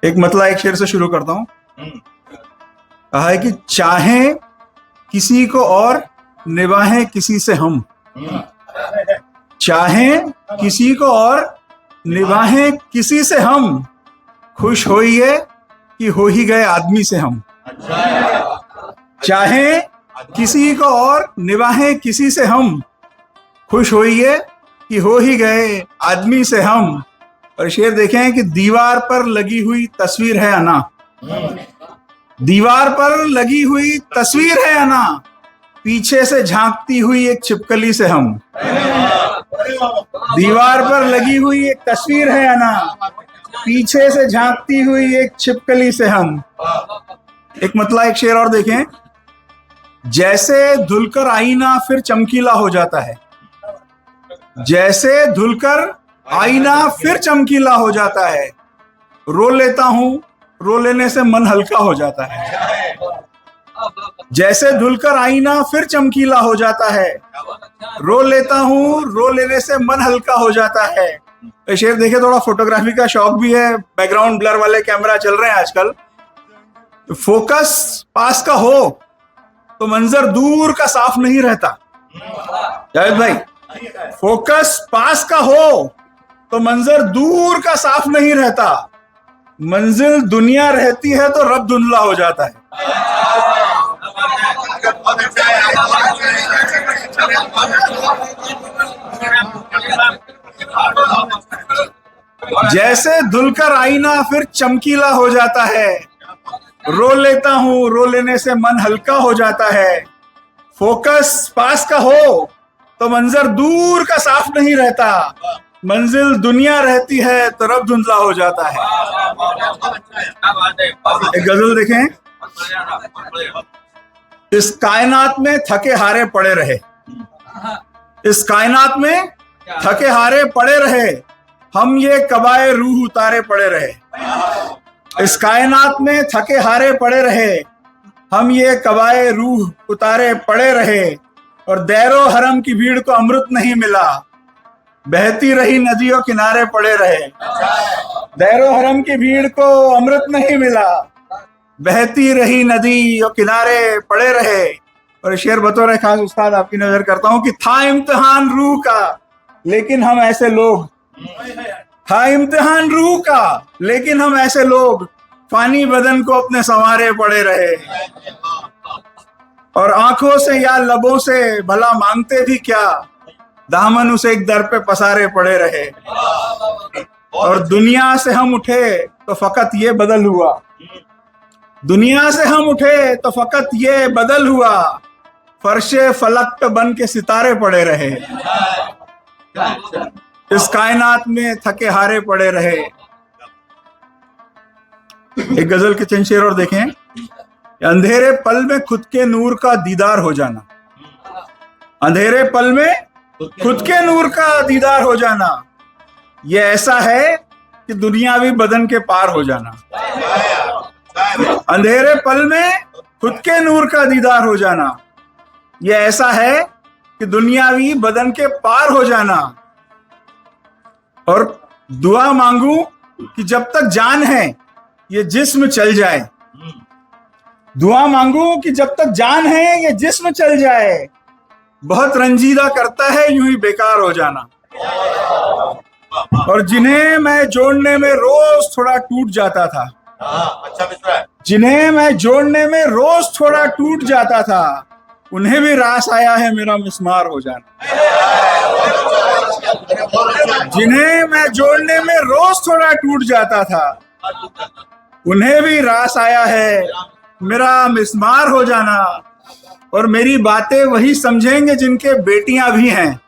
एक मतला एक शेर से शुरू करता हूं। कहा है कि चाहें किसी को और निभाएं किसी से हम, चाहें किसी को और निभाएं किसी से हम, खुश होइए कि हो ही गए आदमी से हम। चाहें किसी को और निभाएं किसी से हम, खुश होइए कि हो ही गए आदमी से हम। और शेर देखें कि दीवार पर लगी हुई तस्वीर है अना, दीवार पर लगी हुई तस्वीर है अना, पीछे से झांकती हुई एक छिपकली से हम। दीवार पर लगी हुई एक तस्वीर है अना, पीछे से झांकती हुई एक छिपकली से हम। एक मतला एक शेर और देखें। जैसे धुलकर आईना फिर चमकीला हो जाता है, जैसे धुलकर आईना फिर चमकीला हो जाता है, रो लेता हूं रो लेने से मन हल्का हो जाता है। जैसे धुलकर आईना फिर चमकीला हो जाता है, रो लेता हूं रो लेने से मन हल्का हो जाता है। तो शेर देखे, थोड़ा फोटोग्राफी का शौक भी है, बैकग्राउंड ब्लर वाले कैमरा चल रहे हैं आजकल। तो फोकस पास का हो तो मंजर दूर का साफ नहीं रहता। जावेद भाई, फोकस पास का हो तो मंजर दूर का साफ नहीं रहता, मंजिल दुनिया रहती है तो रब धुंधला हो जाता है। जैसे धुलकर आईना फिर चमकीला हो जाता है, रो लेता हूं रो लेने से मन हल्का हो जाता है। फोकस पास का हो तो मंजर दूर का साफ नहीं रहता, मंजिल दुनिया रहती है तो रब धुंधला हो जाता है। एक गजल देखें। इस कायनात में थके हारे पड़े रहे, इस कायनात में थके हारे पड़े रहे, हम ये कबाए रूह उतारे पड़े रहे। इस कायनात में थके हारे पड़े रहे, हम ये कबाए रूह उतारे पड़े रहे। और दैरो हरम की भीड़ को अमृत नहीं मिला, बहती रही नदियों किनारे पड़े रहे। दैरो हरम की भीड़ को अमृत नहीं मिला, बहती रही नदियों किनारे पड़े रहे। और शेर बतौर खास उस्ताद आपकी नजर करता हूं कि था इम्तिहान रूह का लेकिन हम ऐसे लोग, था इम्तिहान रूह का लेकिन हम ऐसे लोग, फानी बदन को अपने संवारे पड़े रहे। और आंखों से या लबों से भला मांगते भी क्या, दामन उसे एक दर पे पसारे पड़े रहे। और दुनिया से हम उठे तो फकत ये बदल हुआ, दुनिया से हम उठे तो फकत ये बदल हुआ, फर्शे फलक पे बन के सितारे पड़े रहे। इस कायनात में थके हारे पड़े रहे। एक गजल के चंद शेर और देखें। अंधेरे पल में खुद के नूर का दीदार हो जाना, अंधेरे पल में खुद के नूर का दीदार हो जाना, ये ऐसा है कि दुनियावी बदन के पार हो जाना। अंधेरे पल में खुद के नूर का दीदार हो जाना, ये ऐसा है कि दुनियावी बदन के पार हो जाना। और दुआ मांगू कि जब तक जान है ये जिस्म चल जाए, दुआ मांगू कि जब तक जान है ये जिस्म चल जाए, बहुत रंजीदा करता है यूं ही बेकार हो जाना। और जिन्हें मैं जोड़ने में रोज थोड़ा टूट जाता था, जिन्हें मैं जोड़ने में रोज थोड़ा टूट जाता था, उन्हें भी रास आया है मेरा मिस्मार हो जाना। जिन्हें मैं जोड़ने में रोज थोड़ा टूट जाता था, उन्हें भी रास आया है मेरा मिस्मार हो जाना। और मेरी बातें वही समझेंगे जिनके बेटियां भी हैं,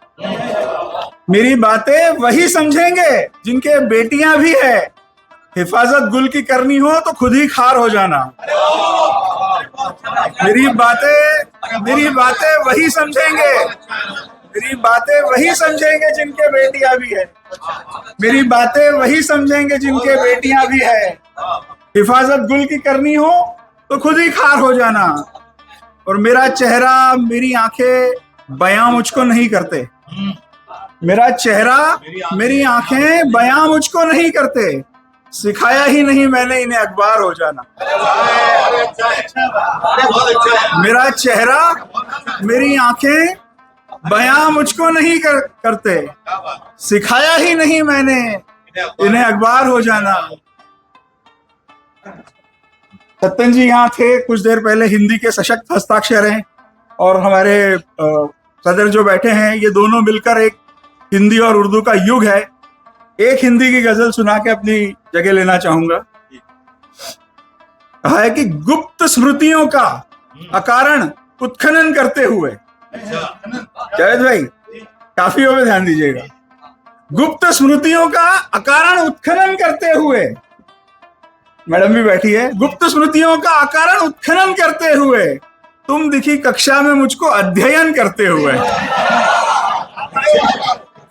मेरी बातें वही समझेंगे जिनके बेटियां भी है। हिफाजत गुल की करनी हो तो खुद ही खार हो जाना। मेरी बातें वही समझेंगे, मेरी बातें वही समझेंगे जिनके बेटियां भी है, मेरी बातें वही समझेंगे जिनके बेटियां भी है। हिफाजत गुल की करनी हो तो खुद ही खार हो जाना। और मेरा चेहरा मेरी आंखें बयां मुझको नहीं करते, मेरा चेहरा मेरी आंखें बयां मुझको नहीं करते, सिखाया ही नहीं मैंने इन्हें अखबार हो जाना। मेरा चेहरा, मेरी आंखें बयां मुझको नहीं करते, सिखाया ही नहीं मैंने इन्हें अखबार हो जाना। सत्यन जी यहाँ थे कुछ देर पहले, हिंदी के सशक्त हस्ताक्षर हैं, और हमारे सदर जो बैठे हैं ये दोनों मिलकर एक हिंदी और उर्दू का युग है। एक हिंदी की गजल सुना के अपनी जगह लेना चाहूंगा। कहा है कि गुप्त स्मृतियों का अकारण उत्खनन करते हुए, जावेद भाई काफियों में ध्यान दीजिएगा, गुप्त स्मृतियों का अकारण उत्खनन करते हुए, मैडम भी बैठी है, गुप्त स्मृतियों का अकारण उत्खनन करते हुए तुम दिखी कक्षा में मुझको अध्ययन करते हुए।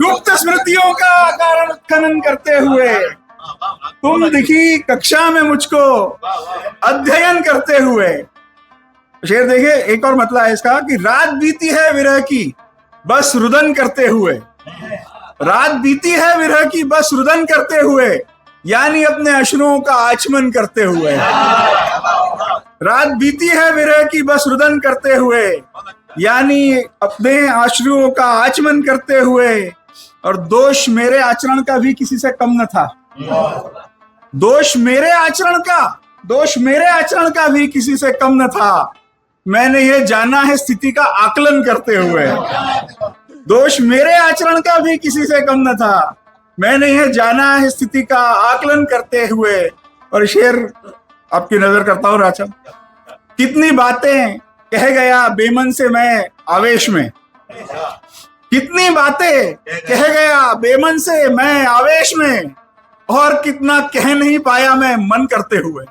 गुप्त स्मृतियों का अकारण उत्खनन करते हुए तुम दिखी कक्षा में मुझको अध्ययन करते हुए। शेर देखिए, एक और मतलब है इसका कि रात बीती है विरह की बस रुदन करते हुए, रात बीती है विरह की बस रुदन करते हुए, यानी अपने अश्रुओं का आचमन करते हुए। रात बीती है विरह की बस रुदन करते हुए, यानी अपने अश्रुओं का आचमन करते हुए। और दोष मेरे आचरण का भी किसी से कम न था, दोष मेरे आचरण का भी किसी से कम न था, मैंने ये जाना है स्थिति का आकलन करते हुए। दोष मेरे आचरण का भी किसी से कम न था, मैंने ये जाना है स्थिति का आकलन करते हुए। और शेर आपकी नजर करता हूं राजा, कितनी बातें कह गया बेमन से मैं आवेश में, कितनी बातें कह गया बेमन से मैं आवेश में, और कितना कह नहीं पाया मैं मन करते हुए।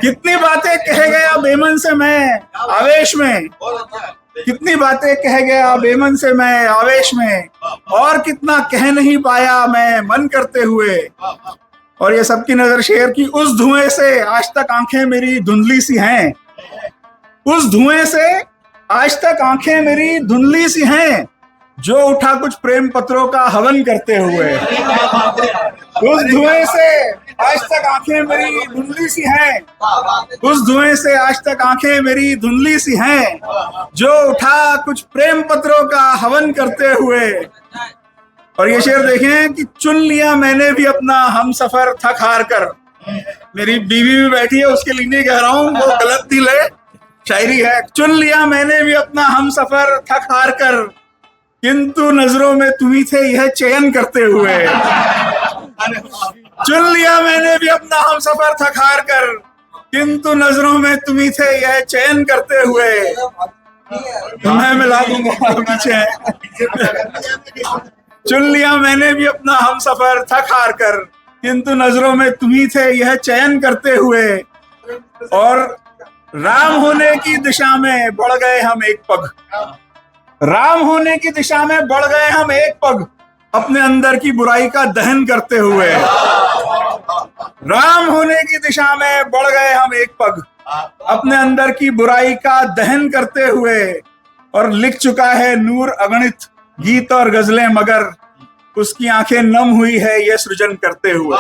कितनी बातें कह गया बेमन से मैं आवेश में, कितनी बातें कह गया बेमन से मैं आवेश में, और कितना कह नहीं पाया मैं मन करते हुए। और ये सबकी नजर शेर की, उस धुएं से आज तक आंखें मेरी धुंधली सी हैं, उस धुएं से आज तक आंखें मेरी धुंधली सी हैं, जो उठा कुछ प्रेम पत्रों का हवन करते हुए। उस धुएं से आज तक आंखें मेरी धुंधली सी हैं, उस धुएं से आज तक आंखें मेरी धुंधली सी हैं, जो उठा कुछ प्रेम पत्रों का हवन करते हुए। और ये शेर देखें कि चुन लिया मैंने भी अपना हम सफर थक हार कर, मेरी बीवी भी बैठी है उसके लिए नहीं कह रहा हूं, वो गलत दिल है, शायरी है। चुन लिया मैंने भी अपना हम सफर थक हार कर, किंतु नजरों में तुम ही थे यह चयन करते हुए। चुन लिया मैंने भी अपना हम सफर थक हार कर, किंतु नजरों में तुम ही थे यह चयन करते हुए। मैं मिला दूंगा पीछे। चुन लिया मैंने भी अपना हम सफर थक हार कर, किंतु नजरों में तुम ही थे यह चयन करते हुए। और राम होने की दिशा में बढ़ गए हम एक पग, राम होने की दिशा में बढ़ गए हम एक पग, अपने अंदर की बुराई का दहन करते हुए। राम होने की दिशा में बढ़ गए हम एक पग, अपने अंदर की बुराई का दहन करते हुए। और लिख चुका है नूर अगणित गीत और गजलें, मगर उसकी आंखें नम हुई है ये सृजन करते हुए।